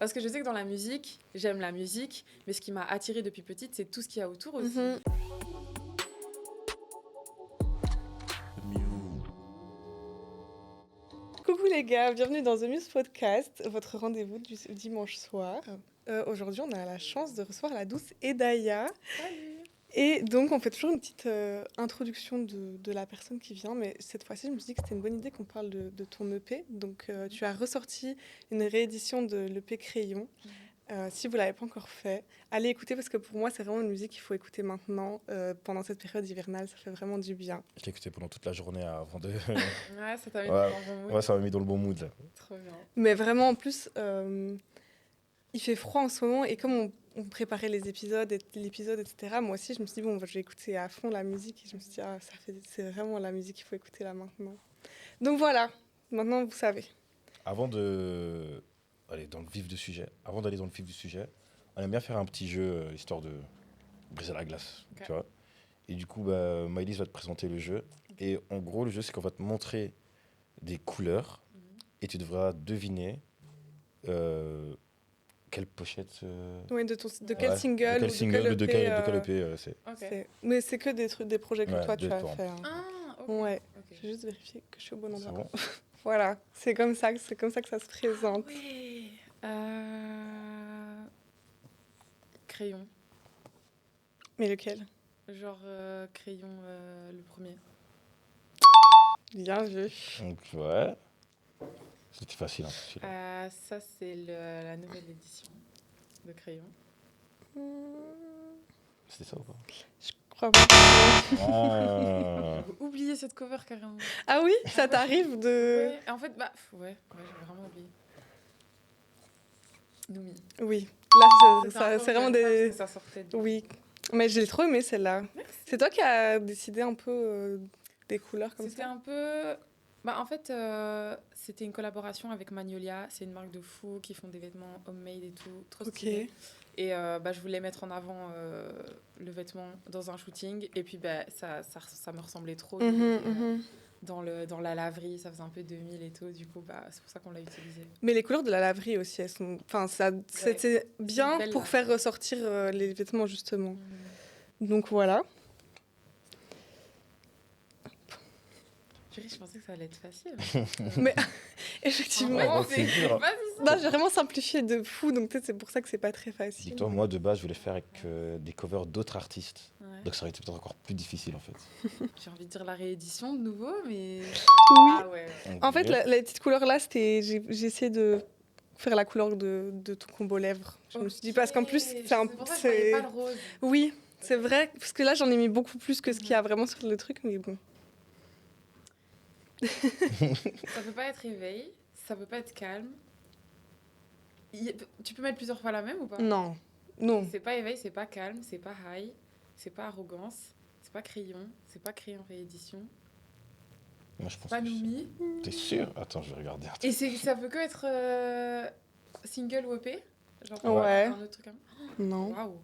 Parce que je sais que dans la musique, j'aime la musique, mais ce qui m'a attirée depuis petite, c'est tout ce qu'il y a autour aussi. Coucou les gars, bienvenue dans The Muse Podcast, votre rendez-vous du dimanche soir. Aujourd'hui, on a la chance de recevoir la douce Edaya. Salut. Et donc, on fait toujours une petite introduction de la personne qui vient, mais cette fois-ci, je me suis dit que c'était une bonne idée qu'on parle de ton EP. Donc, tu as ressorti une réédition de l'EP Crayon. Si vous ne l'avez pas encore fait, allez écouter parce que pour moi, c'est vraiment une musique qu'il faut écouter maintenant, pendant cette période hivernale. Ça fait vraiment du bien. Je l'ai écouté pendant toute la journée avant de. Ouais, ça t'a mis Ouais. dans le bon mood. Ouais, ça m'a mis dans le bon mood là. Trop bien. Mais vraiment, en plus, il fait froid en ce moment et comme on préparait l'épisode, etc., moi aussi, je me suis dit, bon, je vais écouter à fond la musique. Et je me suis dit, c'est vraiment la musique qu'il faut écouter là maintenant. Donc voilà, maintenant vous savez. Avant d'aller dans le vif du sujet, on aime bien faire un petit jeu histoire de briser la glace, Okay. tu vois. Et du coup, Maëlys va te présenter le jeu. Et en gros, le jeu, c'est qu'on va te montrer des couleurs et tu devras deviner quelle pochette. Oui, de quel single de quel ou single ou de quel EP c'est. Ok. Mais c'est que des projets que Ouais, toi, tu de as toi. fait. Hein. Ah, ok. Ouais, Ok. je vais juste vérifier que je suis au bon C'est endroit. bon. Voilà, c'est comme ça que ça se présente. Oui. Crayon. Mais lequel? Genre crayon le premier. Bien vu. Donc, ouais. C'était facile, hein, celui-là. Ça, c'est la nouvelle édition de crayon. C'était ça ou pas? Je crois pas. Ah. J'ai oublié cette cover carrément. Ah oui, ça t'arrive de... Ouais, en fait, ouais, j'ai vraiment oublié. Noumi. Oui, là, C'était un peu c'est vraiment regrettant des... parce que ça sortait de- Oui, mais j'ai trop aimé celle-là. Merci. C'est toi qui as décidé un peu des couleurs comme C'était ça? un peu... en fait, c'était une collaboration avec Magnolia. C'est une marque de fou qui font des vêtements homemade et tout. Trop Ok. stylé. Et je voulais mettre en avant le vêtement dans un shooting. Et puis, ça me ressemblait trop. Dans la laverie, ça faisait un peu 2000 et tout. Du coup, c'est pour ça qu'on l'a utilisé. Mais les couleurs de la laverie aussi, elles sont... Enfin, c'était bien belle pour laverie. faire ressortir les vêtements, justement. Donc voilà. Je pensais que ça allait être facile. Mais effectivement, Ouais, c'est dur. Vas-y, bah, j'ai vraiment simplifié de fou, donc peut-être c'est pour ça que c'est pas très facile. Dis-toi, moi de base, je voulais faire avec des covers d'autres artistes. Ouais. Donc ça aurait été peut-être encore plus difficile en fait. J'ai envie de dire la réédition de nouveau, mais... Oui. Ah ouais. Donc, En fait, la petite couleur là, j'ai essayé de faire la couleur de ton combo lèvres. Je me suis dit, parce qu'en plus, c'est un... pour ça que je voyais pas le rose. Oui, c'est vrai, parce que là, j'en ai mis beaucoup plus que ce qu'il y a vraiment sur le truc, mais bon. Ça peut pas être éveil, ça peut pas être calme. Tu peux mettre plusieurs fois la même ou pas? Non, non. C'est pas éveil, c'est pas calme, c'est pas high, c'est pas arrogance, c'est pas crayon réédition, moi je pense pas que Noumi. t'es sûr? Attends, je vais regarder. Attends. Et ça peut que être single ou EP? Genre Ouais. un autre truc comme... Non. Waouh.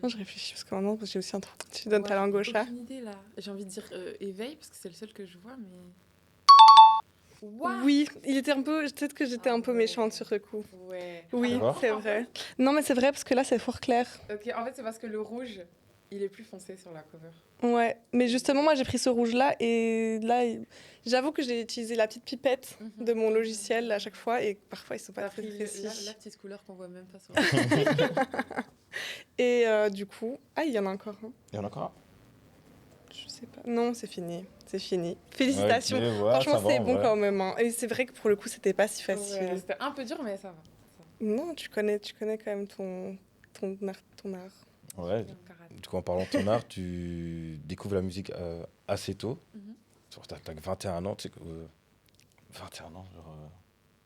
Non, je réfléchis parce que maintenant, j'ai aussi un truc. Tu donnes ta langue au chat. Aucune idée là. J'ai envie de dire éveil parce que c'est le seul que je vois, mais. Waouh. Oui, il était un peu. Peut-être que j'étais un peu ouais. méchante sur le coup. Ouais. Oui, D'accord. c'est vrai. Non, mais c'est vrai parce que là, c'est fort clair. Ok, en fait, c'est parce que le rouge, il est plus foncé sur la cover. Ouais, mais justement, moi, j'ai pris ce rouge-là et là, j'avoue que j'ai utilisé la petite pipette de mon logiciel à chaque fois et parfois, ils sont pas T'as très pris précis. la petite couleur qu'on voit même pas sur Et du coup, il y en a encore un. Il y en a encore un? Je sais pas. Non, c'est fini. C'est fini. Félicitations. Ok, ouais, Franchement, ça va, c'est en bon vrai. quand même. Hein. Et c'est vrai que pour le coup, c'était pas si facile. Ouais, c'était un peu dur, mais ça va. Non, tu connais quand même ton art. Ouais. Mon karaté. Du coup, en parlant de ton art, tu découvres la musique assez tôt. Mhm. T'as 21 ans, tu sais que. 21 ans, genre.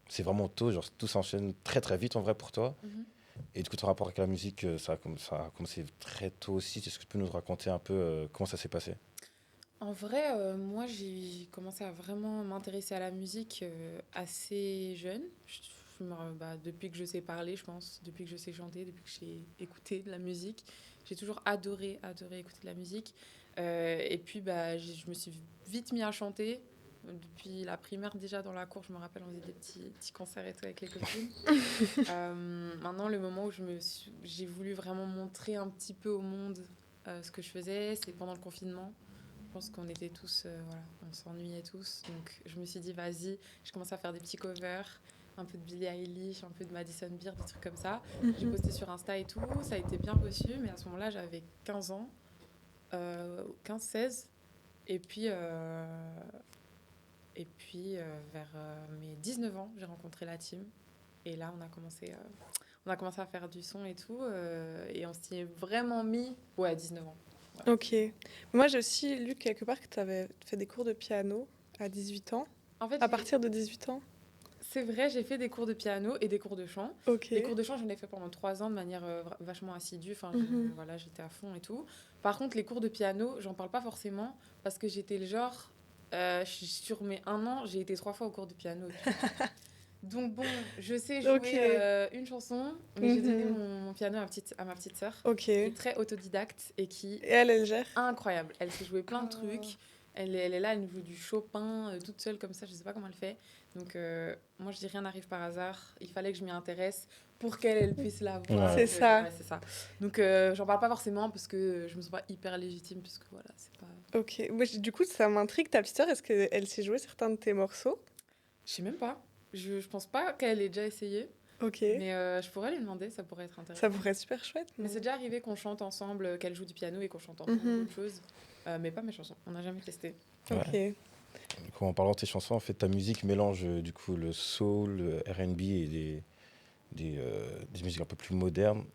C'est vraiment tôt, genre tout s'enchaîne très très vite en vrai pour toi. Mhm. Et du coup, ton rapport avec la musique, ça a commencé très tôt aussi. Est-ce que tu peux nous raconter un peu comment ça s'est passé? En vrai, moi, j'ai commencé à vraiment m'intéresser à la musique assez jeune. Depuis que je sais parler, je pense, depuis que je sais chanter, depuis que j'ai écouté de la musique. J'ai toujours adoré écouter de la musique. Et puis, je me suis vite mis à chanter. Depuis la primaire, déjà dans la cour, je me rappelle, on faisait des petits concerts et tout avec les copines. Maintenant, le moment où j'ai voulu vraiment montrer un petit peu au monde ce que je faisais, c'est pendant le confinement. Je pense qu'on était tous, voilà, on s'ennuyait tous. Donc, je me suis dit, vas-y, je commence à faire des petits covers, un peu de Billie Eilish, un peu de Madison Beer, des trucs comme ça. J'ai posté sur Insta et tout, ça a été bien reçu, mais à ce moment-là, j'avais 15 ans, 15-16. Et puis, vers mes 19 ans, j'ai rencontré la team. Et là, on a commencé à faire du son et tout. Et on s'y est vraiment mis, ouais, à 19 ans. Ouais. Ok. Moi, j'ai aussi lu quelque part que tu avais fait des cours de piano à 18 ans. En fait, À partir de 18 ans. c'est vrai, j'ai fait des cours de piano et des cours de chant. Ok. Les cours de chant, j'en ai fait pendant 3 ans de manière vachement assidue. Enfin, voilà, j'étais à fond et tout. Par contre, les cours de piano, j'en parle pas forcément parce que j'étais le genre... sur mes 1 an, j'ai été 3 fois au cours de piano. Donc bon, je sais jouer Ok. une chanson, mais j'ai donné mon piano à ma petite sœur, Ok. qui est très autodidacte et qui Et elle gère. incroyable. Elle sait jouer plein de Ah. trucs. Elle est là, elle nous joue du Chopin toute seule comme ça. Je sais pas comment elle fait. Donc moi, je dis rien n'arrive par hasard. Il fallait que je m'y intéresse pour qu'elle puisse l'avoir. C'est ça. Ouais, c'est ça. Donc j'en parle pas forcément parce que je me sens pas hyper légitime puisque voilà, c'est pas. Ok. Moi, du coup, ça m'intrigue. Ta petite sœur, est-ce qu'elle sait jouer certains de tes morceaux? Je sais même pas. Je pense pas qu'elle ait déjà essayé. Ok. Mais je pourrais lui demander, ça pourrait être intéressant. Ça pourrait être super chouette. Mais non c'est déjà arrivé qu'on chante ensemble, qu'elle joue du piano et qu'on chante ensemble d'autres choses. Mais pas mes chansons. On n'a jamais testé. Ok. Du coup, en parlant de tes chansons, en fait, ta musique mélange du coup le soul, le R&B et des musiques un peu plus modernes.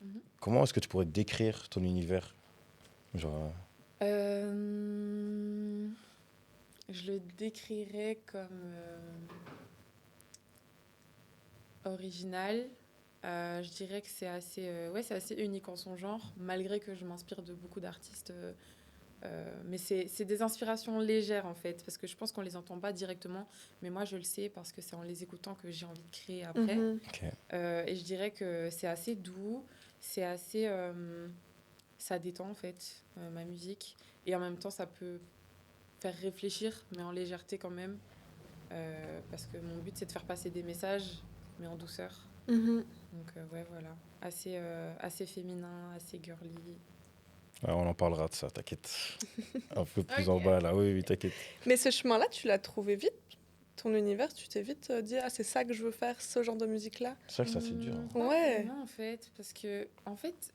Comment est-ce que tu pourrais décrire ton univers? Genre, Je le décrirais comme original. Je dirais que c'est assez unique en son genre, malgré que je m'inspire de beaucoup d'artistes. Mais c'est des inspirations légères en fait, parce que je pense qu'on les entend pas directement, mais moi je le sais parce que c'est en les écoutant que j'ai envie de créer après. ok. Et je dirais que c'est assez doux, c'est assez... ça détend en fait, ma musique. Et en même temps, ça peut faire réfléchir, mais en légèreté quand même. Parce que mon but, c'est de faire passer des messages, mais en douceur. Donc ouais, voilà. Assez féminin, assez girly. Ouais, on en parlera de ça, t'inquiète. Un peu plus Ok. en bas là, oui, oui, t'inquiète. Mais ce chemin-là, tu l'as trouvé vite? Ton univers, tu t'es vite dit, ah, c'est ça que je veux faire, ce genre de musique-là? C'est vrai que ça, c'est dur. Hein. Pas Ouais. vraiment, en fait, parce que, en fait,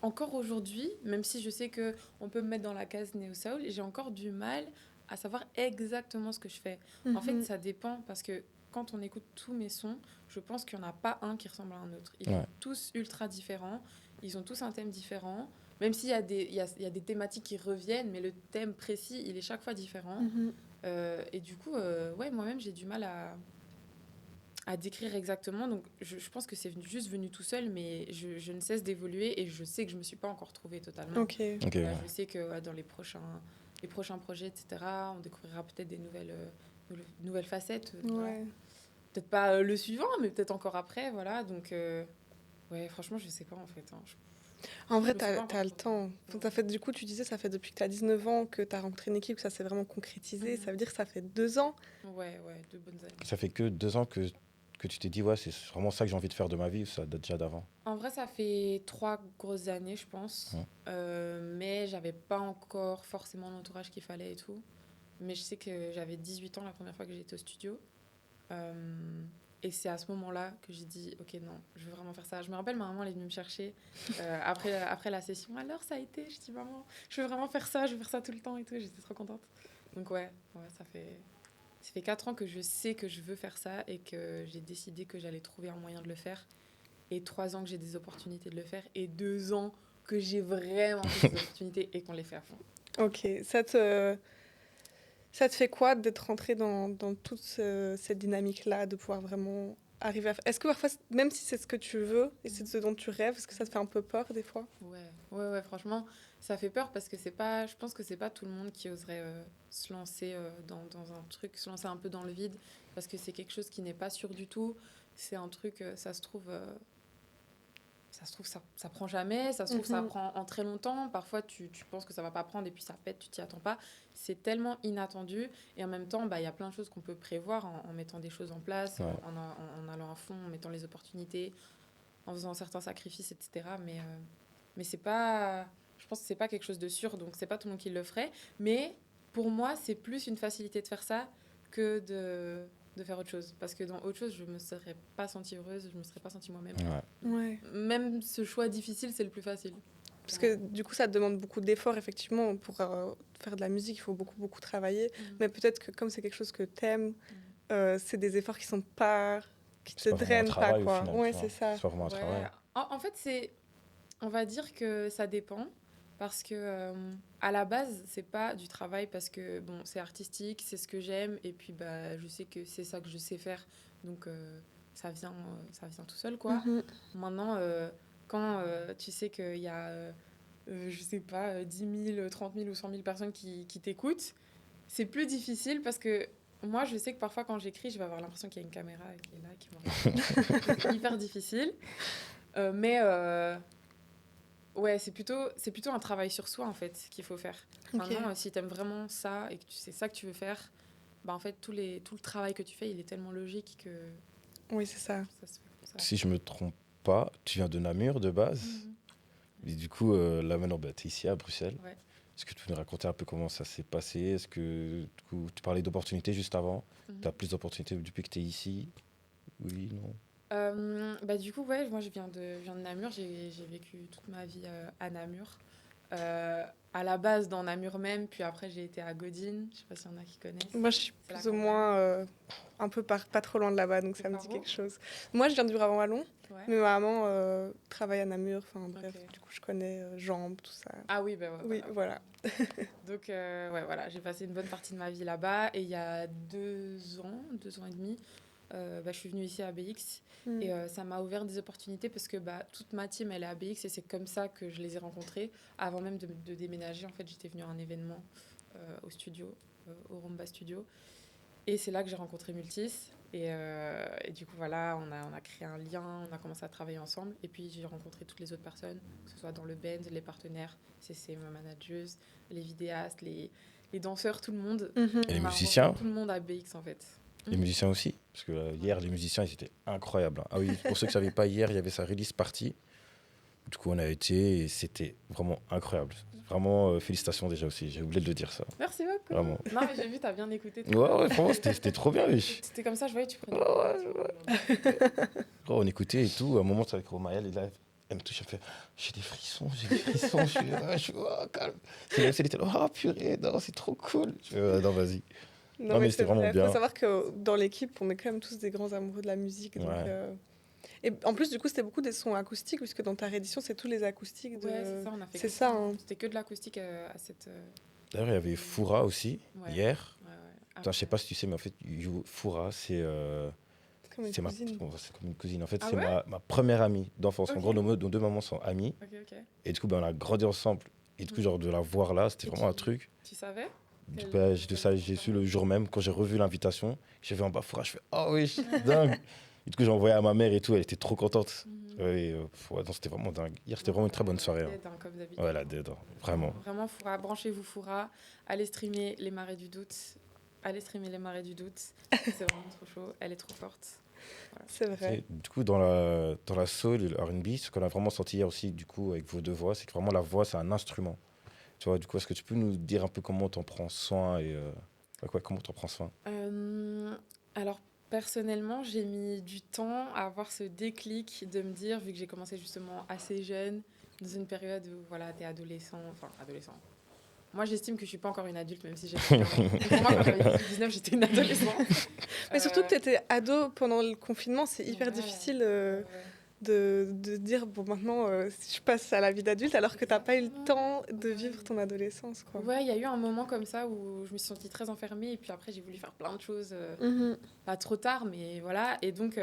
encore aujourd'hui, même si je sais que on peut me mettre dans la case néo-soul, j'ai encore du mal à savoir exactement ce que je fais. En fait, ça dépend, parce que quand on écoute tous mes sons, je pense qu'il n'y en a pas un qui ressemble à un autre. Ils sont tous ultra différents, ils ont tous un thème différent, même s'il y a des thématiques qui reviennent, mais le thème précis, il est chaque fois différent. Et du coup, ouais, moi-même, j'ai du mal à décrire exactement. Donc, je pense que c'est juste venu tout seul, mais je ne cesse d'évoluer et je sais que je ne me suis pas encore trouvée totalement. Ok. Ok, ouais. Je sais que dans les prochains projets, etc., on découvrira peut-être des nouvelles facettes. Voilà. Ouais. Peut-être pas le suivant, mais peut-être encore après. Voilà. Donc, ouais, franchement, je ne sais pas en fait. Hein. En vrai, Je me sens pas t'as le encore temps. Ça fait, du coup, tu disais, ça fait depuis que t'as 19 ans que t'as rencontré une équipe, que ça s'est vraiment concrétisé. Ça veut dire que ça fait 2 ans. Ouais, 2 bonnes années. Ça fait que 2 ans que tu t'es dit, ouais, c'est vraiment ça que j'ai envie de faire de ma vie, ou ça date déjà d'avant? En vrai, ça fait 3 grosses années, je pense. Mais j'avais pas encore forcément l'entourage qu'il fallait et tout. Mais je sais que j'avais 18 ans la première fois que j'étais au studio. Et c'est à ce moment-là que j'ai dit, ok, non, je veux vraiment faire ça. Je me rappelle, ma maman, elle est venue me chercher après la session. Alors, ça a été? Je dis, maman, je veux vraiment faire ça, je veux faire ça tout le temps et tout. J'étais trop contente. Donc ouais, ça fait 4 ans que je sais que je veux faire ça et que j'ai décidé que j'allais trouver un moyen de le faire. Et 3 ans que j'ai des opportunités de le faire. Et 2 ans que j'ai vraiment des opportunités et qu'on les fait à fond. Ok. Ça te fait quoi d'être rentré dans toute cette dynamique-là, de pouvoir vraiment arriver à faire... Est-ce que parfois, même si c'est ce que tu veux et c'est ce dont tu rêves, est-ce que ça te fait un peu peur des fois? Ouais, franchement, ça fait peur parce que je pense que c'est pas tout le monde qui oserait se lancer dans un truc, se lancer un peu dans le vide, parce que c'est quelque chose qui n'est pas sûr du tout. C'est un truc, ça se trouve, ça se trouve, ça prend jamais, ça se trouve, ça Mhm. prend en très longtemps. Parfois, tu penses que ça va pas prendre et puis ça pète, tu t'y attends pas. C'est tellement inattendu. Et en même temps, bah, il y a plein de choses qu'on peut prévoir en mettant des choses en place, Ouais. en allant à fond, en mettant les opportunités, en faisant certains sacrifices, etc. Mais c'est pas... Je pense que c'est pas quelque chose de sûr, donc c'est pas tout le monde qui le ferait. Mais pour moi, c'est plus une facilité de faire ça que de faire autre chose. Parce que dans autre chose, je me serais pas sentie heureuse, je me serais pas sentie moi-même. Ouais. Ouais. Même ce choix difficile, c'est le plus facile. Parce que du coup, ça te demande beaucoup d'efforts, effectivement. Pour faire de la musique, il faut beaucoup, beaucoup travailler. Mais peut-être que comme c'est quelque chose que t'aimes, c'est des efforts qui te C'est pas vraiment un drainent pas, travail au quoi. final. Ouais, Tu vois. c'est ça. C'est pas vraiment un travail. Ouais. En fait, on va dire que ça dépend. Parce que à la base, c'est pas du travail parce que bon, c'est artistique, c'est ce que j'aime. Et puis je sais que c'est ça que je sais faire. Donc ça vient tout seul, quoi. Mhm. Maintenant, quand tu sais qu'il y a, je sais pas, 10 000, 30 000 ou 100 000 personnes qui t'écoutent, c'est plus difficile parce que moi, je sais que parfois, quand j'écris, je vais avoir l'impression qu'il y a une caméra qui est là, qui me regarde. C'est hyper difficile. Mais ouais, c'est plutôt un travail sur soi, en fait, qu'il faut faire. Ok. Maintenant, si tu aimes vraiment ça et que c'est ça que tu veux faire, bah, en fait, tout le travail que tu fais, il est tellement logique que Oui, c'est ça. ça se fait pour ça. Si je me trompe pas, tu viens de Namur de base. Mhm. Et du coup, là maintenant, bah, tu es ici à Bruxelles. Ouais. Est-ce que tu peux nous raconter un peu comment ça s'est passé? Est-ce que du coup, tu parlais d'opportunités juste avant? Mhm. Tu as plus d'opportunités depuis que tu es ici? Oui, non? Du coup, ouais, moi je viens de Namur, j'ai vécu toute ma vie à Namur. À la base dans Namur même, puis après j'ai été à Godine, je sais pas s'il y en a qui connaissent. Moi, je suis C'est la plus ou campagne. moins un peu pas trop loin de là-bas, donc C'est ça me par dit où? quelque chose. Moi, je viens du Brabant-Wallon, Ouais. mais ma maman travaille à Namur. Enfin, bref, Ok. du coup, je connais Jambes, tout ça. Ah oui, bah ouais, Oui, voilà. voilà. Donc, ouais, voilà, j'ai passé une bonne partie de ma vie là-bas. Et il y a 2 ans et demi, je suis venue ici à BX. Mm. Et ça m'a ouvert des opportunités parce que toute ma team, elle est à BX. Et c'est comme ça que je les ai rencontrés. Avant même de déménager, en fait, j'étais venue à un événement au studio, au Rumba Studio. Et c'est là que j'ai rencontré Multis. Et du coup, voilà, on a créé un lien, on a commencé à travailler ensemble. Et puis, j'ai rencontré toutes les autres personnes, que ce soit dans le band, les partenaires, CC, ma manageuse, les vidéastes, les danseurs, tout le monde. Mhm. Et les On a musiciens? rencontré tout le monde à BX, en fait. Les musiciens aussi? Parce que hier, les musiciens, ils étaient incroyables. Hein. Ah oui, pour ceux qui ne savaient pas, hier, il y avait sa release party. Du coup, on a été et c'était vraiment incroyable. Vraiment, félicitations déjà aussi. J'ai oublié de le dire ça. Merci beaucoup. Vraiment. Non, mais j'ai vu, t'as bien écouté. Ouais, ouais, franchement, c'était trop bien, wesh. C'était comme ça, je voyais, tu prenais. Gros, on écoutait et tout. À un moment, c'est avec Romaël, et là, elle me touche, elle fait j'ai des frissons, j'ai des frissons. Je suis oh, calme. C'est était là, oh purée, non, c'est trop cool. Je fais, non, vas-y. Non, mais c'était c'est vraiment vrai. bien. Faut savoir que dans l'équipe, on est quand même tous des grands amoureux de la musique. Donc, Ouais. Et en plus, du coup, c'était beaucoup des sons acoustiques, puisque dans ta réédition, c'est tous les acoustiques. Ouais, c'est ça, on a fait C'est que ça, hein. C'était que de l'acoustique à cette. D'ailleurs, il y avait Foura aussi, Ouais. hier. Ouais, ouais. Putain, je sais pas si tu sais, mais en fait, Foura, c'est Comme une c'est cousine. c'est comme une cousine. En fait, Ah c'est ouais ma première amie d'enfance. En Ok. gros, nos deux mamans sont amies. Ok, ok. Et du coup, ben, on a grandi ensemble. Et du coup, genre, de la voir là, c'était Et vraiment un tu- truc. Tu savais Du coup, Quelle- j'ai su le jour même, quand j'ai revu l'invitation. J'ai vu en bas Foura, je fais oh oui, dingue. Et du coup, j'ai envoyé à ma mère et tout, elle était trop contente. Mhm. Ouais, ouais, non, c'était vraiment dingue. Hier, c'était vraiment une très bonne soirée. Hein. Dead, hein, comme d'habitude. Ouais, la dead, hein, vraiment. Vraiment, Foura, branchez-vous Foura. Allez streamer Les Marais du Doute. Allez streamer Les Marais du Doute. C'est vraiment trop chaud. Elle est trop forte. C'est vrai. Et du coup, dans la soul et le R&B, ce qu'on a vraiment senti hier aussi, du coup, avec vos deux voix, c'est que vraiment la voix, c'est un instrument. Tu vois, du coup, est-ce que tu peux nous dire un peu comment t'en prends soin et comment t'en prends soin? Alors, personnellement, j'ai mis du temps à avoir ce déclic de me dire, vu que j'ai commencé justement assez jeune, dans une période où voilà, t'es adolescent, enfin adolescent. Moi, j'estime que je suis pas encore une adulte, même si j'ai 21 ans. Donc, pour moi, quand j'avais 19, j'étais une adolescente. Mais surtout que tu étais ado pendant le confinement, c'est hyper Ouais, difficile ouais. de dire bon, maintenant, je passe à la vie d'adulte alors que t'as pas eu le temps de Ouais. vivre ton adolescence, quoi. Ouais, il y a eu un moment comme ça où je me suis sentie très enfermée et puis après j'ai voulu faire plein de choses, Mhm. pas trop tard, mais voilà. Et donc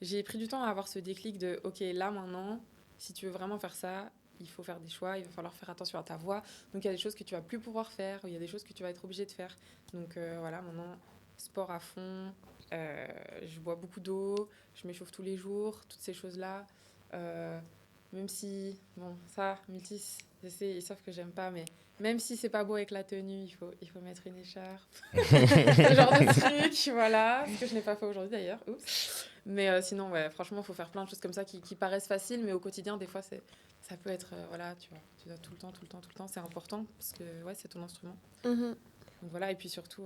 j'ai pris du temps à avoir ce déclic de ok, là maintenant, si tu veux vraiment faire ça, il faut faire des choix, il va falloir faire attention à ta voix. Donc il y a des choses que tu vas plus pouvoir faire, il y a des choses que tu vas être obligé de faire. Donc voilà, maintenant, sport à fond, je bois beaucoup d'eau, je m'échauffe tous les jours, toutes ces choses-là. Même si, bon, ça, Multis, je sais, ils savent que j'aime pas, mais même si c'est pas beau avec la tenue, il faut mettre une écharpe. Ce genre de truc, voilà. Ce que je n'ai pas fait aujourd'hui d'ailleurs. Oups. Mais sinon, ouais, franchement, il faut faire plein de choses comme ça qui paraissent faciles, mais au quotidien, des fois, ça peut être, voilà, tu vois, tu dois tout le temps, tout le temps, tout le temps. C'est important parce que, ouais, c'est ton instrument. Mhm. Donc voilà, et puis surtout,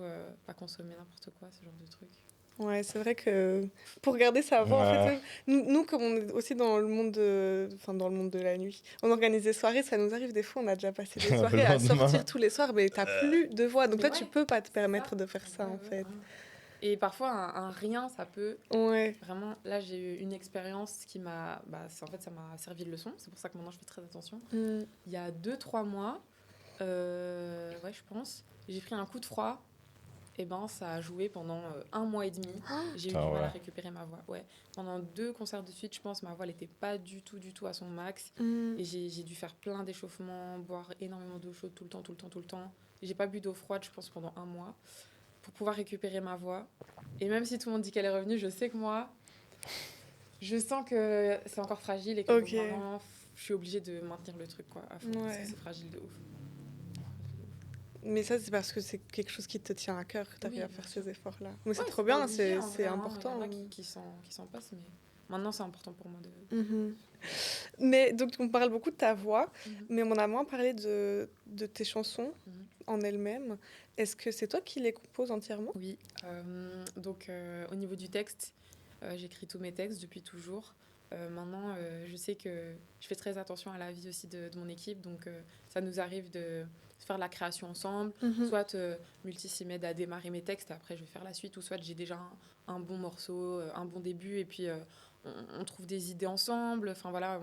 pas consommer n'importe quoi, ce genre de truc. Ouais, c'est vrai que pour garder sa voix, en Ouais. fait, nous, comme on est aussi dans le monde enfin, dans le monde de la nuit, on organise des soirées, ça nous arrive des fois, on a déjà passé des Le soirées à lendemain. sortir tous les soirs, mais t'as plus de voix, donc Mais toi, tu ouais, peux pas te c'est permettre ça. de faire ça, Ouais, en ouais, fait. vraiment. Et parfois, un rien, ça peut Ouais. vraiment. Là, j'ai eu une expérience qui m'a. Bah, en fait, ça m'a servi de leçon. C'est pour ça que maintenant, je fais très attention. Mm. Il y a 2-3 mois, ouais, je pense, j'ai pris un coup de froid. Et ben, ça a joué pendant 1 mois et demi. J'ai eu Ah du mal à ouais. récupérer ma voix. Ouais. Pendant 2 concerts de suite, je pense, ma voix n'était pas du tout, du tout à son max. Mm. Et j'ai dû faire plein d'échauffements, boire énormément d'eau chaude tout le temps, tout le temps, tout le temps. Et j'ai pas bu d'eau froide, je pense, pendant 1 mois pour pouvoir récupérer ma voix. Et même si tout le monde dit qu'elle est revenue, je sais que moi, je sens que c'est encore fragile et que donc Ok. maintenant, je suis obligée de maintenir le truc, quoi, à fond. Parce que Ouais. c'est fragile de ouf. Mais ça, c'est parce que c'est quelque chose qui te tient à cœur que tu arrives Oui, à bien faire sûr. ces efforts-là. Mais c'est Ouais, trop c'est pas bien, obligé en c'est vrai, hein. Il y en important. a qui s'en passent, mais maintenant c'est important pour moi de. Mhm. Mais donc, on parle beaucoup de ta voix, Mhm. mais on a moins parlé de tes chansons Mhm. en elles-mêmes. Est-ce que c'est toi qui les composes entièrement? Oui, donc au niveau du texte, j'écris tous mes textes depuis toujours. Maintenant, je sais que je fais très attention à la vie aussi de mon équipe, donc ça nous arrive de faire de la création ensemble. Mhm. Soit Multis m'aide à démarrer mes textes, et après je vais faire la suite, ou soit j'ai déjà un bon morceau, un bon début, et puis on trouve des idées ensemble. Enfin voilà,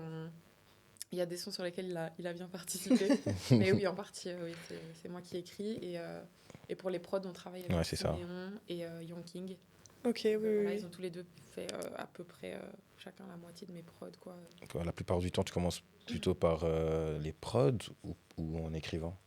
il y a des sons sur lesquels il a bien participé. Mais oui, en partie, oui, c'est moi qui écris. Et pour les prods, on travaille avec Ouais, c'est ça. Siméon et Young King. Ok, oui, oui, Voilà, oui. ils ont tous les deux fait à peu près chacun la moitié de mes prods, quoi. Donc, la plupart du temps, tu commences plutôt par les prods ou en écrivant.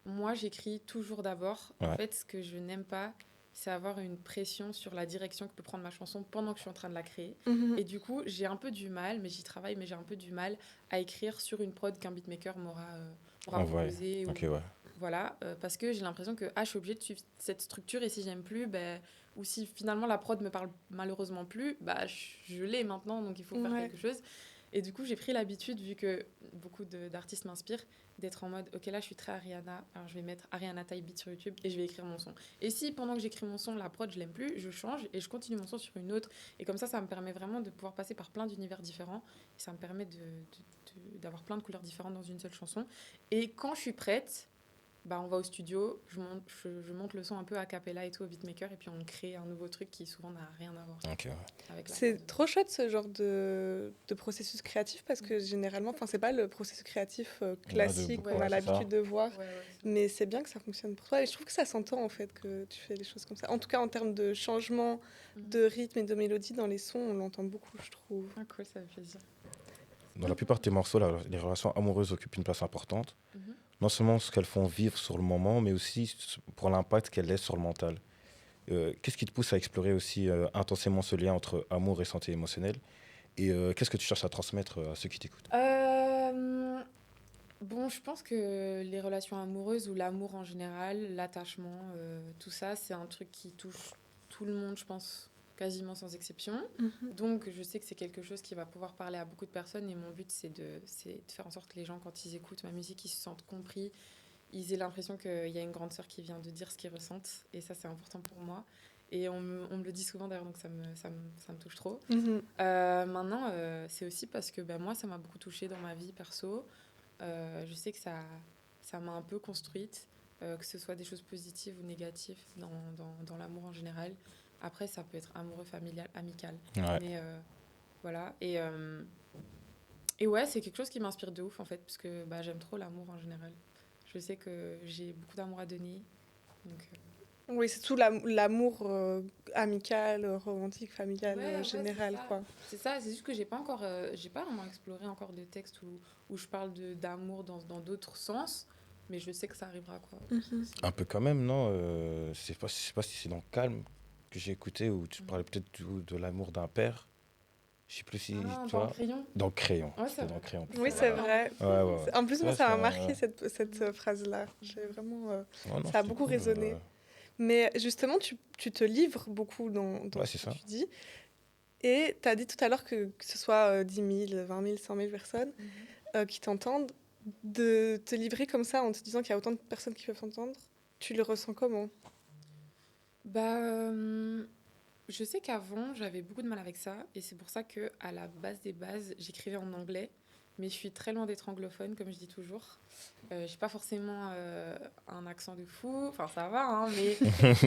Moi, j'écris toujours d'abord. En Ouais. fait, ce que je n'aime pas, c'est avoir une pression sur la direction que peut prendre ma chanson pendant que je suis en train de la créer. Mhm. Et du coup, j'ai un peu du mal, mais j'y travaille, mais j'ai un peu du mal à écrire sur une prod qu'un beatmaker m'aura Ouais. proposée. Ok, ouais. Voilà, parce que j'ai l'impression que je suis obligée de suivre cette structure et si j'aime plus, ben, ou si finalement la prod me parle malheureusement plus, bah, je l'ai maintenant, donc il faut faire Ouais. quelque chose. Et du coup, j'ai pris l'habitude, vu que beaucoup d'artistes m'inspirent, d'être en mode, ok, là, je suis très Ariana, alors je vais mettre Ariana Type Beat sur YouTube et je vais écrire mon son. Et si pendant que j'écris mon son, la prod, je l'aime plus, je change et je continue mon son sur une autre. Et comme ça me permet vraiment de pouvoir passer par plein d'univers différents. Et ça me permet d'avoir plein de couleurs différentes dans une seule chanson. Et quand je suis prête, bah, on va au studio, je monte le son un peu a cappella et tout au beatmaker, et puis on crée un nouveau truc qui souvent n'a rien à voir Ok, ouais. avec la C'est prod. trop chouette ce genre de processus créatif parce que généralement, enfin, c'est pas le processus créatif classique beaucoup, qu'on ouais, a c'est l'habitude de voir. Ouais, ouais, Mais c'est bien que ça fonctionne pour toi. Et je trouve que ça s'entend en fait que tu fais des choses comme ça. En tout cas, en termes de changement de rythme et de mélodie dans les sons, on l'entend beaucoup, je trouve. Ah, cool, ça fait plaisir. Dans la plupart de tes morceaux, les relations amoureuses occupent une place importante. Non seulement ce qu'elles font vivre sur le moment, mais aussi pour l'impact qu'elles laissent sur le mental. Qu'est-ce qui te pousse à explorer aussi intensément ce lien entre amour et santé émotionnelle? Et qu'est-ce que tu cherches à transmettre à ceux qui t'écoutent? Bon, je pense que les relations amoureuses ou l'amour en général, l'attachement, tout ça, c'est un truc qui touche tout le monde, je pense, quasiment sans exception. Donc, je sais que c'est quelque chose qui va pouvoir parler à beaucoup de personnes et mon but, c'est de faire en sorte que les gens, quand ils écoutent ma musique, ils se sentent compris, ils aient l'impression qu'il y a une grande sœur qui vient de dire ce qu'ils ressentent. Et ça, c'est important pour moi. Et on me le dit souvent d'ailleurs, donc ça me touche trop. Maintenant, c'est aussi parce que moi, ça m'a beaucoup touchée dans ma vie perso. Je sais que ça m'a un peu construite, que ce soit des choses positives ou négatives dans l'amour en général. Après, ça peut être amoureux, familial, amical. Ouais. Mais voilà. Et ouais, c'est quelque chose qui m'inspire de ouf en fait, parce que j'aime trop l'amour en général. Je sais que j'ai beaucoup d'amour à donner. Donc, Oui, c'est tout l'amour amical, romantique, familial, ouais, général, c'est ça. quoi. C'est ça, c'est juste que j'ai pas vraiment exploré encore de textes où je parle d'amour dans d'autres sens, mais je sais que ça arrivera, quoi. Un peu quand même, non? Je sais pas si c'est dans Calme que j'ai écouté où tu parlais peut-être de l'amour d'un père. Je sais plus si, Ah, tu dans le vois, crayon. dans Crayon. Ouais, C'était c'est dans vrai. Crayon. Oui, C'est c'est vrai. vrai. Ouais, ouais, ouais. En plus, moi, Ouais, ça m'a c'est marqué un- cette phrase-là. J'ai vraiment, Non, non, ça a c'était beaucoup cool. résonné. Mais justement, tu te livres beaucoup dans Ouais, ce c'est que ça. tu dis. Et tu as dit tout à l'heure que ce soit 10 000, 20 000, 100 000 personnes Mhm. qui t'entendent, de te livrer comme ça en te disant qu'il y a autant de personnes qui peuvent t'entendre, tu le ressens comment? Bah, je sais qu'avant, j'avais beaucoup de mal avec ça, et c'est pour ça que à la base des bases, j'écrivais en anglais, mais je suis très loin d'être anglophone, comme je dis toujours. J'ai pas forcément un accent de fou, enfin ça va, hein, mais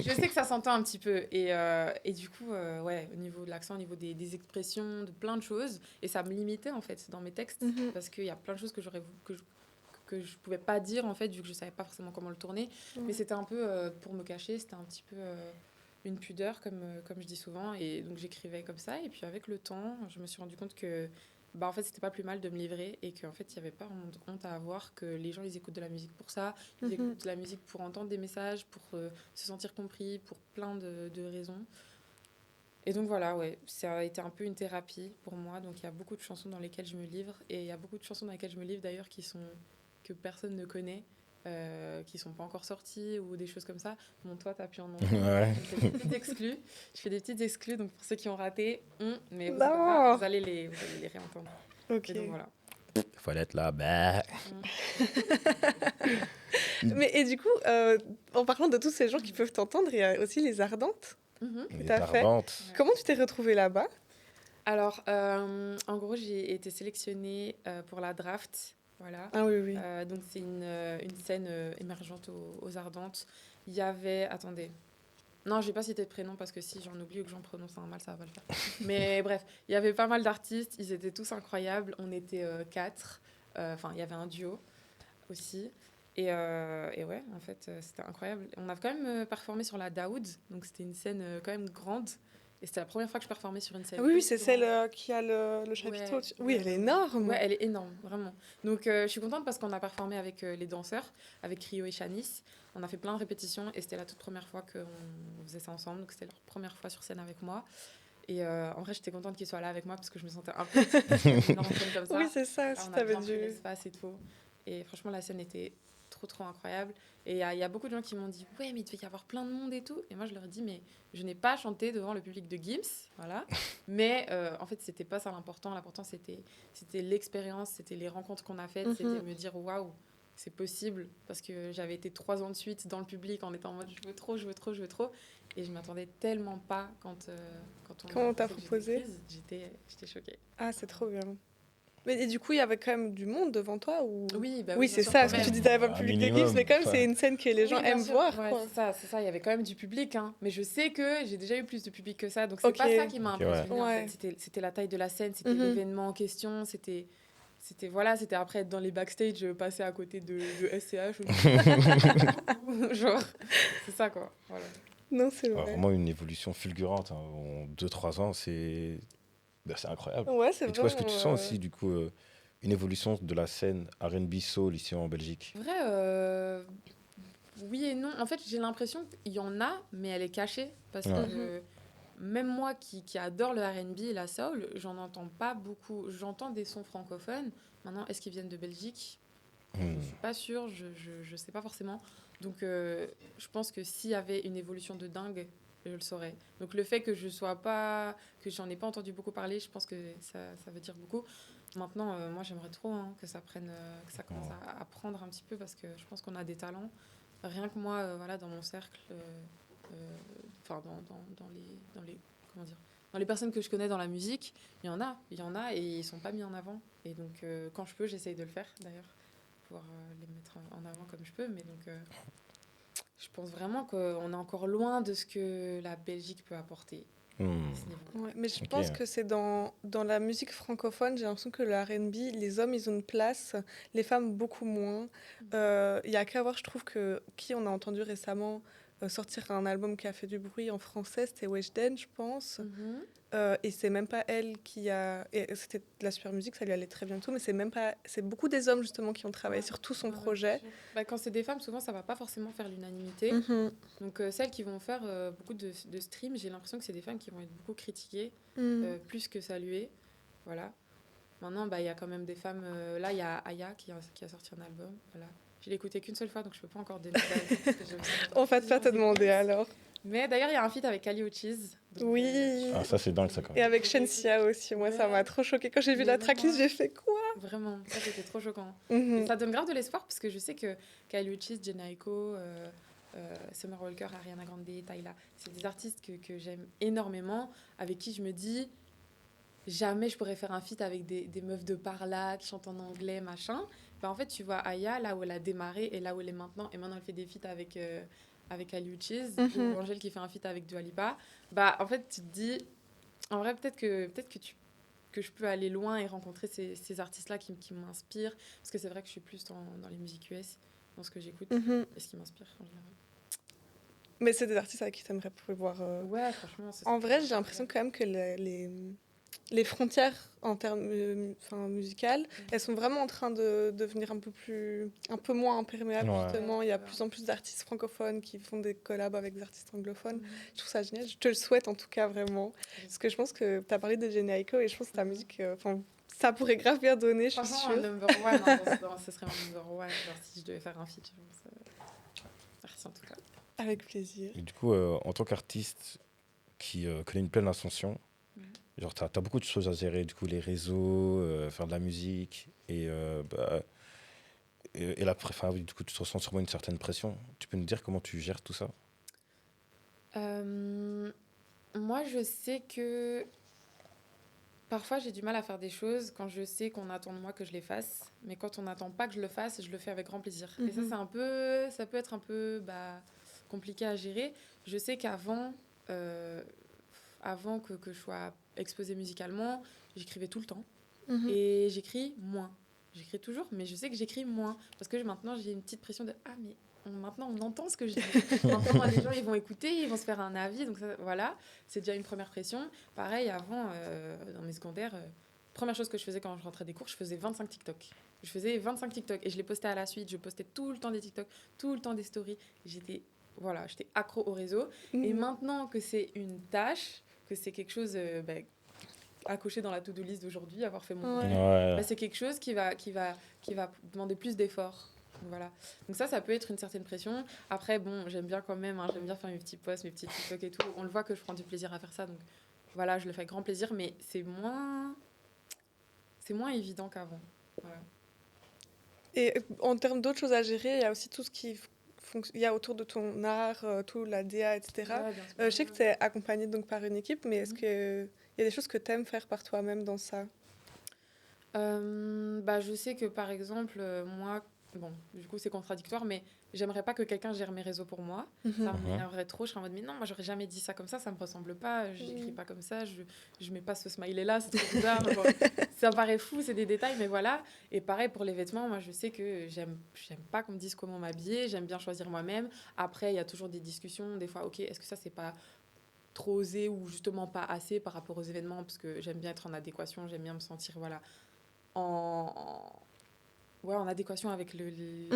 je sais que ça s'entend un petit peu. Et du coup, ouais, au niveau de l'accent, au niveau des expressions, de plein de choses, et ça me limitait en fait dans mes textes, Mhm. parce qu'il y a plein de choses que je pouvais pas dire en fait, vu que je savais pas forcément comment le tourner. Mais Ouais. c'était un peu pour me cacher, c'était un petit peu une pudeur, comme je dis souvent. Et donc j'écrivais comme ça. Et puis avec le temps, je me suis rendu compte que bah, en fait, c'était pas plus mal de me livrer et qu'en fait, il n'y avait pas honte à avoir, que les gens, ils écoutent de la musique pour ça. Ils Mhm. écoutent de la musique pour entendre des messages, pour se sentir compris, pour plein de raisons. Et donc voilà, ouais, ça a été un peu une thérapie pour moi. Donc il y a beaucoup de chansons dans lesquelles je me livre. Et il y a beaucoup de chansons dans lesquelles je me livre d'ailleurs que personne ne connaît, qui sont pas encore sorties ou des choses comme ça. Bon, toi, tu as pu en entendre. Ouais. Je fais des petites exclus. Je fais des petites exclus. Donc pour ceux qui ont raté, mais vous, c'est pas grave, Non. vous allez les réentendre. Ok. Et donc voilà. Fallait être là. Bah. Mais et du coup, en parlant de tous ces gens qui peuvent t'entendre, il y a aussi les Ardentes Mhm. que Les tu as fait. Ardentes. Comment tu t'es retrouvée là-bas? Alors, en gros, j'ai été sélectionnée pour la draft. Voilà. Ah oui, oui. Donc, c'est une scène émergente aux Ardentes. Il y avait. Attendez. Non, je vais pas citer de prénom parce que si j'en oublie ou que j'en prononce un mal, ça va pas le faire. Mais bref, il y avait pas mal d'artistes. Ils étaient tous incroyables. On était quatre. Enfin, il y avait un duo aussi. Et ouais, en fait, c'était incroyable. On a quand même performé sur la Daoud. Donc, c'était une scène quand même grande. Et c'était la première fois que je performais sur une Ah scène oui, oui, aussi c'est celle grande. qui a le chapiteau. Ouais, Oui, ouais, elle est ouais, ouais. énorme. Ouais, elle est énorme, vraiment. Donc, je suis contente parce qu'on a performé avec les danseurs, avec Rio et Shanice. On a fait plein de répétitions et c'était la toute première fois qu'on faisait ça ensemble. Donc, c'était leur première fois sur scène avec moi. Et en vrai, j'étais contente qu'ils soient là avec moi parce que je me sentais un peu petite sur une énorme scène comme Oui, ça. c'est ça, Là, si on a t'avais bien pris dû. l'espace et tout. Et franchement, la scène était trop, trop incroyable. Et il y a beaucoup de gens qui m'ont dit, ouais, mais il devait y avoir plein de monde et tout. Et moi, je leur ai dit, mais je n'ai pas chanté devant le public de Gims, voilà. Mais en fait, c'était pas ça l'important. L'important, c'était l'expérience, c'était les rencontres qu'on a faites, c'était Mhm. me dire, waouh, c'est possible. Parce que j'avais été 3 ans de suite dans le public en étant en mode, je veux trop, je veux trop, je veux trop. Et je m'attendais tellement pas quand on m'a Comment on t'a annoncé que j'étais proposé? prise. J'étais choquée. Ah, c'est trop bien. Mais et du coup, il y avait quand même du monde devant toi ou... Oui, bah Oui, oui, bien c'est sûr, ça, quand parce que tu même. disais pas le Un public de Gims, minimum. mais quand même, c'est Ouais. une scène que les gens Oui, bien aiment sûr. voir, Ouais, quoi. c'est ça. Il y avait quand même du public, hein. Mais je sais que j'ai déjà eu plus de public que ça. Donc, c'est Ok. pas ça qui m'a Ok, ouais. impressionné, en Ouais. fait. C'était la taille de la scène, c'était Mhm. l'événement en question, voilà, c'était après être dans les backstage, passer à côté de SCH. Genre, c'est ça, quoi. Voilà. Non, c'est Ah, vrai. vraiment une évolution fulgurante. Hein. En 2-3 ans, c'est incroyable. Ouais, c'est Et toi, est-ce que vraiment... tu sens aussi, du coup, une évolution de la scène R&B soul ici en Belgique? Vrai, oui et non. En fait, j'ai l'impression qu'il y en a, mais elle est cachée. Parce Ouais. que même moi qui adore le R&B et la soul, j'en entends pas beaucoup. J'entends des sons francophones. Maintenant, est-ce qu'ils viennent de Belgique? Je Hmm. suis pas sûre, je sais pas forcément. Donc, je pense que s'il y avait une évolution de dingue, je le saurais. Donc, le fait que que j'en ai pas entendu beaucoup parler, je pense que ça veut dire beaucoup. Maintenant, moi, j'aimerais trop hein, que que ça commence à prendre un petit peu parce que je pense qu'on a des talents. Rien que moi, voilà, dans mon cercle, enfin, comment dire, dans les personnes que je connais dans la musique, il y en a et ils sont pas mis en avant. Et donc, quand je peux, j'essaye de le faire d'ailleurs pouvoir les mettre en avant comme je peux. Mais donc, je pense vraiment qu'on est encore loin de ce que la Belgique peut apporter Hmm. à ce niveau. Ouais, mais je Ok. pense que c'est dans la musique francophone, j'ai l'impression que le R&B, les hommes, ils ont une place, les femmes, beaucoup moins. Il y a qu'à voir, je trouve que qui on a entendu récemment sortir un album qui a fait du bruit en français, c'était Weshden, je pense. Mhm. Et c'est même pas elle qui a... Et c'était de la super musique, ça lui allait très bien et tout, mais c'est même pas... C'est beaucoup des hommes, justement, qui ont travaillé Ouais. sur tout son Ouais, ouais, projet. bien sûr. Bah, quand c'est des femmes, souvent, ça va pas forcément faire l'unanimité. Mhm. Donc, celles qui vont faire beaucoup de streams, j'ai l'impression que c'est des femmes qui vont être beaucoup critiquées, Mhm. plus que saluées. voilà. Maintenant, bah, il y a quand même des femmes. Là, il y a Aya qui a sorti un album. Voilà. Je l'ai écouté qu'une seule fois, donc je peux pas encore donner d'avis, parce que On va pas te demander alors. Mais d'ailleurs, il y a un feat avec Kali Uchis. Oui. Ah, ça, c'est dingue, ça, quand Et même. avec Shensia aussi, moi ça m'a trop choquée. Quand j'ai vu Mais la tracklist, vraiment. j'ai fait quoi? Vraiment, ça c'était trop choquant. Mhm. Et ça donne grave de l'espoir parce que je sais que Kali Uchis, Jenna Aiko, Summer Walker, Ariana Grande, Tyla, c'est des artistes que j'aime énormément, avec qui je me dis jamais je pourrais faire un feat avec des meufs de par là qui chantent en anglais, machin. Bah, en fait, tu vois Aya, là où elle a démarré et là où elle est maintenant, et maintenant elle fait des feats avec Kali Uchis, ou Angèle qui fait un feat avec Dua Lipa. Bah, en fait, tu te dis, en vrai, que je peux aller loin et rencontrer ces artistes-là qui m'inspirent. Parce que c'est vrai que je suis plus dans les musiques US, dans ce que j'écoute, Mhm. et ce qui m'inspire en général. Mais c'est des artistes avec qui t'aimerais pouvoir. Ouais, franchement, c'est En vrai, j'ai l'impression quand même que les frontières en termes musicales, elles sont vraiment en train de devenir un peu moins imperméables, Ouais. justement. Il y a de plus en plus d'artistes francophones qui font des collabs avec des artistes anglophones. Je trouve ça génial. Je te le souhaite en tout cas, vraiment. Parce que je pense que tu as parlé de Jenna Aiko et je pense que ta musique, ça pourrait grave bien donner, je suis Franchement, sûre. number one, hein, ce serait mon number one. Genre, si je devais faire un feat, je pense. Merci en tout cas. Avec plaisir. Et du coup, en tant qu'artiste qui connaît une pleine ascension, genre, t'as beaucoup de choses à gérer, du coup, les réseaux, faire de la musique, du coup, tu te ressens sûrement une certaine pression. Tu peux nous dire comment tu gères tout ça? Moi, je sais que parfois j'ai du mal à faire des choses quand je sais qu'on attend de moi que je les fasse, mais quand on n'attend pas que je le fasse, je le fais avec grand plaisir. Et ça, ça peut être un peu compliqué à gérer. Je sais qu'avant, avant que je sois exposée musicalement, j'écrivais tout le temps. Et j'écris moins. J'écris toujours, mais je sais que j'écris moins. Parce que maintenant, j'ai une petite pression de ah, mais maintenant, on entend ce que je dis. Maintenant, les gens, ils vont écouter, ils vont se faire un avis. Donc, ça, voilà, c'est déjà une première pression. Pareil, avant, dans mes secondaires, première chose que je faisais quand je rentrais des cours, je faisais 25 TikTok. Je faisais 25 TikTok et je les postais à la suite. Je postais tout le temps des TikTok, tout le temps des stories. J'étais accro au réseau. Et maintenant que c'est une tâche, que c'est quelque chose à cocher dans la to-do list d'aujourd'hui, avoir fait mon Ouais. c'est quelque chose qui va demander plus d'efforts. Voilà. Donc ça peut être une certaine pression. Après, bon, j'aime bien quand même, j'aime bien faire mes petits posts, mes petits TikTok et tout. On le voit que je prends du plaisir à faire ça, donc voilà, je le fais avec grand plaisir, mais c'est moins évident qu'avant. Voilà. Et en termes d'autres choses à gérer, il y a aussi tout ce qui il y a autour de ton art, tout la DA, etc. Ouais, bien sûr. Je sais que tu es accompagnée donc par une équipe, mais est-ce qu'il y a des choses que tu aimes faire par toi-même dans ça? Je sais que par exemple, moi, bon, du coup c'est contradictoire, mais j'aimerais pas que quelqu'un gère mes réseaux pour moi. Ça m'énerverait trop. Je serais en mode, mais non, moi j'aurais jamais dit ça comme ça me ressemble pas, j'écris pas comme ça, je mets pas ce smiley là, c'est trop bizarre. Genre, ça paraît fou, c'est des détails, mais voilà. Et pareil pour les vêtements, moi je sais que j'aime pas qu'on me dise comment m'habiller, j'aime bien choisir moi-même. Après, il y a toujours des discussions, des fois, ok, est-ce que ça c'est pas trop osé ou justement pas assez par rapport aux événements, parce que j'aime bien être en adéquation, j'aime bien me sentir, voilà, en adéquation avec les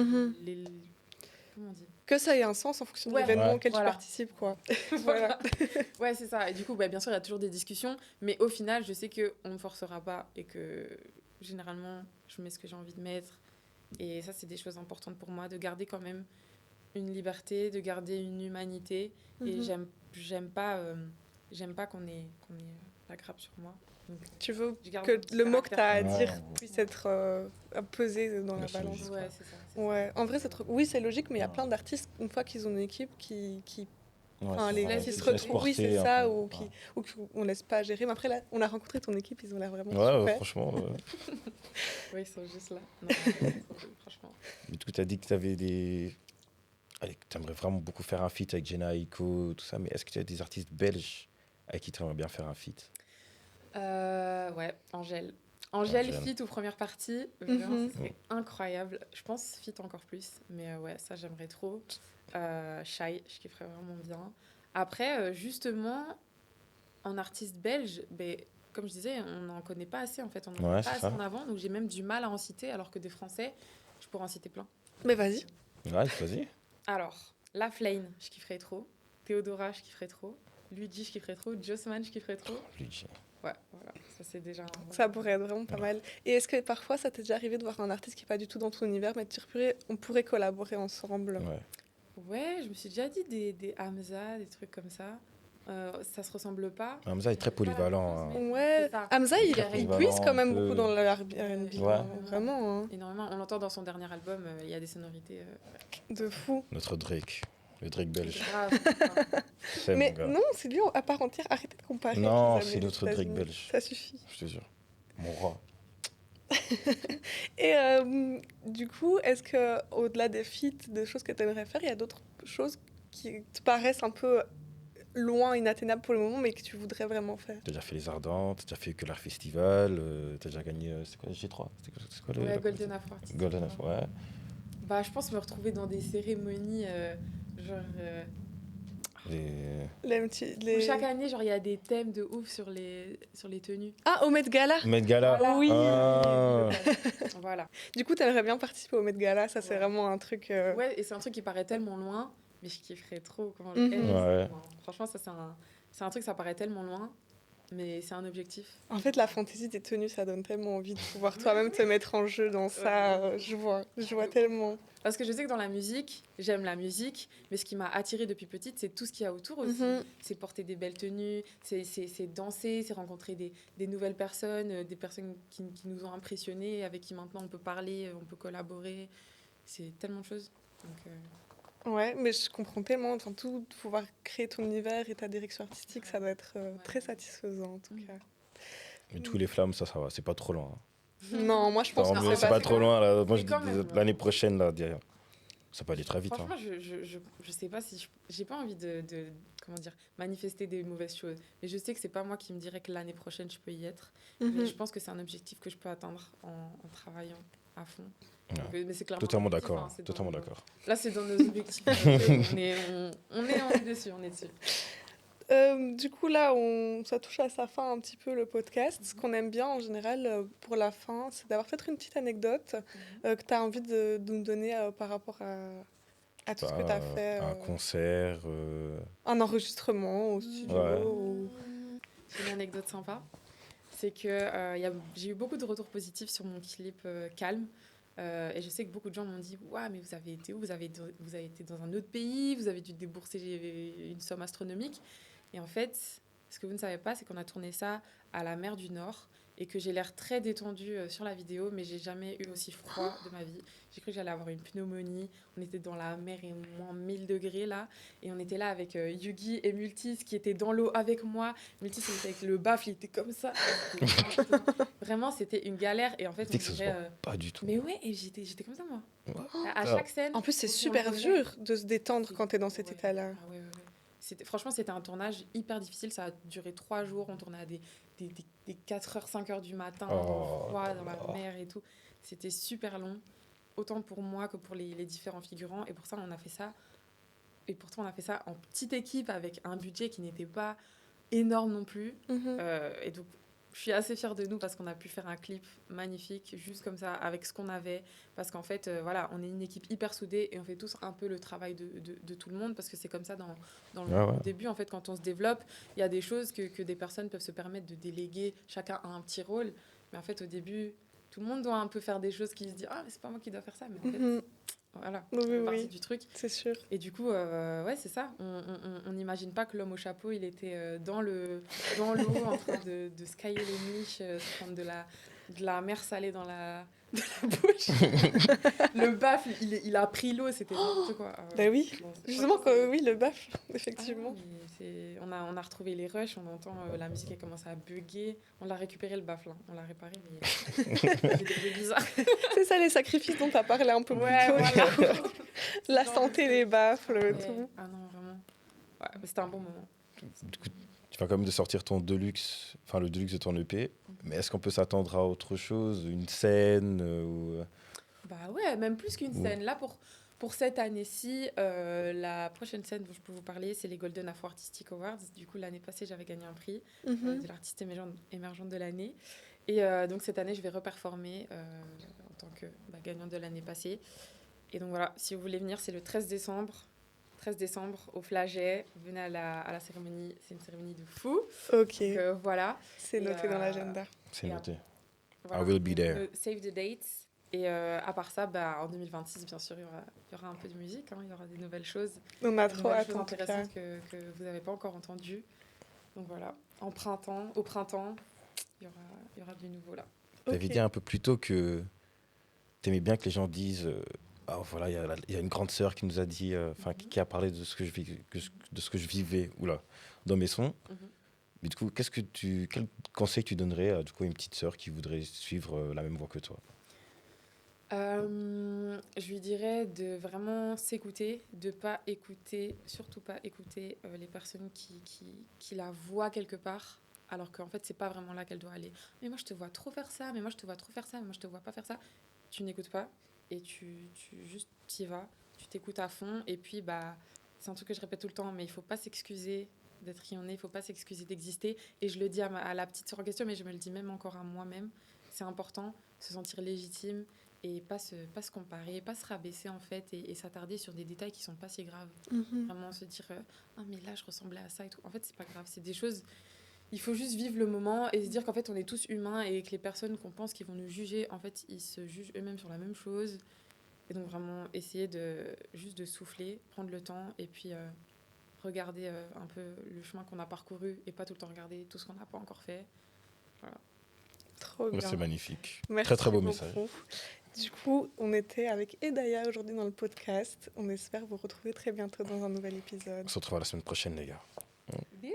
comment on dit, que ça ait un sens en fonction de l'événement auquel tu participes, quoi. Voilà. Ouais, c'est ça. Et du coup, bien sûr, il y a toujours des discussions, mais au final, je sais qu'on ne me forcera pas et que généralement, je mets ce que j'ai envie de mettre. Et ça, c'est des choses importantes pour moi, de garder quand même une liberté, de garder une humanité. Et j'aime pas qu'on ait la grappe sur moi. Donc, tu veux que le mot que tu as à dire puisse être pesé dans la balance. Ouais, c'est ça. Ouais. En vrai, oui, c'est logique, mais il y a plein d'artistes, une fois qu'ils ont une équipe, qui se retrouvent. Oui, c'est ça, ou qu'on ne laisse pas gérer. Mais après, là, on a rencontré ton équipe, ils ont l'air vraiment super. Franchement. Oui, ils sont juste là. Non, franchement. Du coup, tu as dit que tu avais des... Allez, tu aimerais vraiment beaucoup faire un feat avec Jenna Aiko, tout ça, mais est-ce que tu as des artistes belges avec qui tu aimerais bien faire un feat? Ouais, Angèle. Angèle feat ou première partie, vraiment, ce serait incroyable. Je pense feat encore plus, mais ouais, ça j'aimerais trop. Shai, je kifferais vraiment bien. Après, justement, en artiste belge, comme je disais, on n'en connaît pas assez en fait, on n'en met pas assez en avant, donc j'ai même du mal à en citer, alors que des Français, je pourrais en citer plein. Mais vas-y. Ouais, vas-y. Alors, La Flame, je kifferais trop. Théodora, je kifferais trop. Luigi, je kifferais trop. Jossman, je kifferais trop. Luigi. Ouais, voilà, ça c'est déjà un bon Ça pourrait être vraiment pas mal. Et est-ce que parfois ça t'est déjà arrivé de voir un artiste qui n'est pas du tout dans ton univers, mais de dire, purée, on pourrait collaborer ensemble? Ouais. Ouais, je me suis déjà dit des Hamza, des trucs comme ça. Ça se ressemble pas. Hamza est très Pas la polyvalent. réponse, Hein. mais Ouais, c'est ça. Hamza, Il il est polyvalent, puise quand même un peu. beaucoup dans le R&B, Ouais. hein, vraiment, hein, Énormément. On l'entend dans son dernier album, il y a des sonorités. de fou. Notre Drake, le Drake belge. Grave. C'est mon Mais gars. non, c'est lui à part entière. Arrêtez de comparer. Non, avec les c'est Amis notre des Drake États-Unis. belge. Ça suffit. Je te jure. Mon roi. Et du coup, est-ce que au-delà des feats, des choses que tu aimerais faire, il y a d'autres choses qui te paraissent un peu loin, inatteignables pour le moment, mais que tu voudrais vraiment faire? T'as déjà fait les Ardentes, t'as déjà fait que l'art festival, t'as déjà gagné. C'est quoi G3? C'est quoi Ouais, Golden Afro Artist. Golden Afro, ouais. Bah, je pense me retrouver dans des cérémonies, genre. Les... Où chaque année, genre, il y a des thèmes de ouf sur les tenues. Ah, au Met Gala. Met Gala. Voilà. Oui. Ah. Voilà. Du coup, tu aimerais bien participer au Met Gala. Ça, c'est Ouais. vraiment un truc... Ouais, et c'est un truc qui paraît tellement loin, mais je kifferais trop comment Mhm. Ouais. Franchement, ça, c'est un truc, ça paraît tellement loin, mais c'est un objectif. En fait, la fantaisie des tenues, ça donne tellement envie de pouvoir toi-même te mettre en jeu dans ça. Je vois tellement. Parce que je sais que dans la musique, j'aime la musique, mais ce qui m'a attirée depuis petite, c'est tout ce qu'il y a autour aussi. Mhm. C'est porter des belles tenues, c'est danser, c'est rencontrer des nouvelles personnes, des personnes qui nous ont impressionnés, avec qui maintenant on peut parler, on peut collaborer. C'est tellement de choses. Donc, Ouais, mais je comprends tellement. Enfin, tout, pouvoir créer ton univers et ta direction artistique, ça doit être très satisfaisant, en tout Mhm. cas. Mais tous les flammes, ça va. C'est pas trop loin. Hein. Non, moi, je pense Non, que mais c'est pas trop loin, là. Moi, Mais je dis quand même, l'année prochaine, là, ça peut aller très vite. Hein. Franchement, je sais pas si j'ai pas envie de comment dire manifester des mauvaises choses, mais je sais que c'est pas moi qui me dirais que l'année prochaine je peux y être. Mais Mhm. je pense que c'est un objectif que je peux atteindre en travaillant à fond. Ouais. Donc, mais c'est clairement Totalement un objectif, d'accord. hein, c'est Totalement dans- d'accord. Là, c'est dans nos objectifs. On est dessus, on est dessus. Du coup, là, ça touche à sa fin un petit peu le podcast. Ce qu'on aime bien en général pour la fin, c'est d'avoir peut-être une petite anecdote que tu as envie de nous donner par rapport à tout ce que tu as fait. Un concert. Un enregistrement au studio. Ouais. J'ai une anecdote sympa. C'est que j'ai eu beaucoup de retours positifs sur mon clip Calme. Et je sais que beaucoup de gens m'ont dit « Ouah, mais vous avez été où ? Vous avez été dans un autre pays, vous avez dû débourser une somme astronomique. » Et en fait, ce que vous ne savez pas, c'est qu'on a tourné ça à la mer du Nord et que j'ai l'air très détendue sur la vidéo, mais j'ai jamais eu aussi froid de ma vie. J'ai cru que j'allais avoir une pneumonie. On était dans la mer et moins 1000 degrés là. Et on était là avec Yugi et Multis qui étaient dans l'eau avec moi. Multis, il était avec le baffle, il était comme ça. Vraiment, c'était une galère. Et en fait, Tu sais on que ça se dirait... voit pas du tout. Mais ouais, et j'étais comme ça, moi. Ouais. À chaque scène... En plus, c'est on super tourne le dur de se détendre C'est- quand tu es dans cet ouais. état-là. Ah ouais. Franchement, c'était un tournage hyper difficile. Ça a duré 3 jours. On tournait à des 4h, 5h du matin, dans le froid, dans la mer et tout. C'était super long, autant pour moi que pour les différents figurants. Et pour ça, on a fait ça. Et pourtant, on a fait ça en petite équipe avec un budget qui n'était pas énorme non plus. Mhm. Et donc, je suis assez fière de nous parce qu'on a pu faire un clip magnifique, juste comme ça, avec ce qu'on avait. Parce qu'en fait, voilà, on est une équipe hyper soudée et on fait tous un peu le travail de tout le monde parce que c'est comme ça dans le début, en fait, quand on se développe, il y a des choses que des personnes peuvent se permettre de déléguer, chacun a un petit rôle. Mais en fait, au début, tout le monde doit un peu faire des choses qui se disent « Ah, mais c'est pas moi qui dois faire ça ». Mais en fait, Mhm. voilà, Oui, c'est oui, partie oui. du truc. C'est sûr. Et du coup, ouais, c'est ça. On n'imagine pas que l'homme au chapeau, il était dans l'eau, en train de skier les niches, se prendre de la mer salée dans la bouche. Le baffle, il a pris l'eau, c'était n'importe quoi. Bah oui, Bon, justement, franchement, oui, le baffle, ah effectivement. non, mais on a retrouvé les rushs, on entend la musique elle commence à bugger. On l'a récupéré le baffle, hein. On l'a réparé, mais c'était bizarre. C'est ça les sacrifices dont tu as parlé un peu Ouais, plus tôt. voilà. La santé, les baffles, Ouais. tout. Ah non, vraiment. Ouais, mais c'était un bon moment. Du coup, tu vas quand même de sortir ton Deluxe, enfin le Deluxe de ton EP. Mais est-ce qu'on peut s'attendre à autre chose, une scène ou... Bah ouais, même plus qu'une scène. Là, pour cette année-ci, la prochaine scène dont je peux vous parler, c'est les Golden Afro Artistic Awards. Du coup, l'année passée, j'avais gagné un prix Mhm. de l'artiste émergente de l'année. Et donc, cette année, je vais reperformer en tant que gagnante de l'année passée. Et donc, voilà, si vous voulez venir, c'est le 13 décembre. 13 décembre, au Flaget. Venez à la cérémonie. C'est une cérémonie de fou. Ok, Donc, voilà. c'est Et, noté dans l'agenda. C'est et noté. voilà. I will be there. Save the dates. Et à part ça, en 2026, bien sûr, il y aura un peu de musique. Hein, il y aura des nouvelles choses. On a Des trop nouvelles hâte choses en tout cas. intéressantes que vous n'avez pas encore entendues. Donc voilà. Au printemps, il y aura du nouveau là. Tu avais Ok. dit un peu plus tôt que tu aimais bien que les gens disent ah voilà, il y a une grande sœur qui nous a dit, qui a parlé de ce que je vivais dans mes sons. Mhm. Mais du coup, quel conseil tu donnerais à une petite sœur qui voudrait suivre la même voie que toi? Je lui dirais de vraiment s'écouter, de pas écouter, surtout pas écouter les personnes qui la voient quelque part, alors qu'en fait, c'est pas vraiment là qu'elle doit aller. Mais moi, je te vois trop faire ça, mais moi, je te vois trop faire ça, mais moi, je te vois pas faire ça. Tu n'écoutes pas et tu juste t'y vas, tu t'écoutes à fond. Et puis, c'est un truc que je répète tout le temps, mais il faut pas s'excuser d'être qui on est, il faut pas s'excuser d'exister. Et je le dis à la petite sœur en question, mais je me le dis même encore à moi-même. C'est important, se sentir légitime et pas se comparer, pas se rabaisser en fait et s'attarder sur des détails qui sont pas si graves. Mhm. Vraiment se dire ah mais là je ressemblais à ça et tout. En fait c'est pas grave, c'est des choses. Il faut juste vivre le moment et se dire qu'en fait on est tous humains et que les personnes qu'on pense qui vont nous juger, en fait ils se jugent eux-mêmes sur la même chose. Et donc vraiment essayer juste de souffler, prendre le temps et puis regarder un peu le chemin qu'on a parcouru et pas tout le temps regarder tout ce qu'on n'a pas encore fait. Voilà. Trop bien. C'est magnifique. Merci Très très beau beaucoup. message. Du coup, on était avec Edaya aujourd'hui dans le podcast. On espère vous retrouver très bientôt dans un nouvel épisode. On se retrouve la semaine prochaine, les gars. Bisous.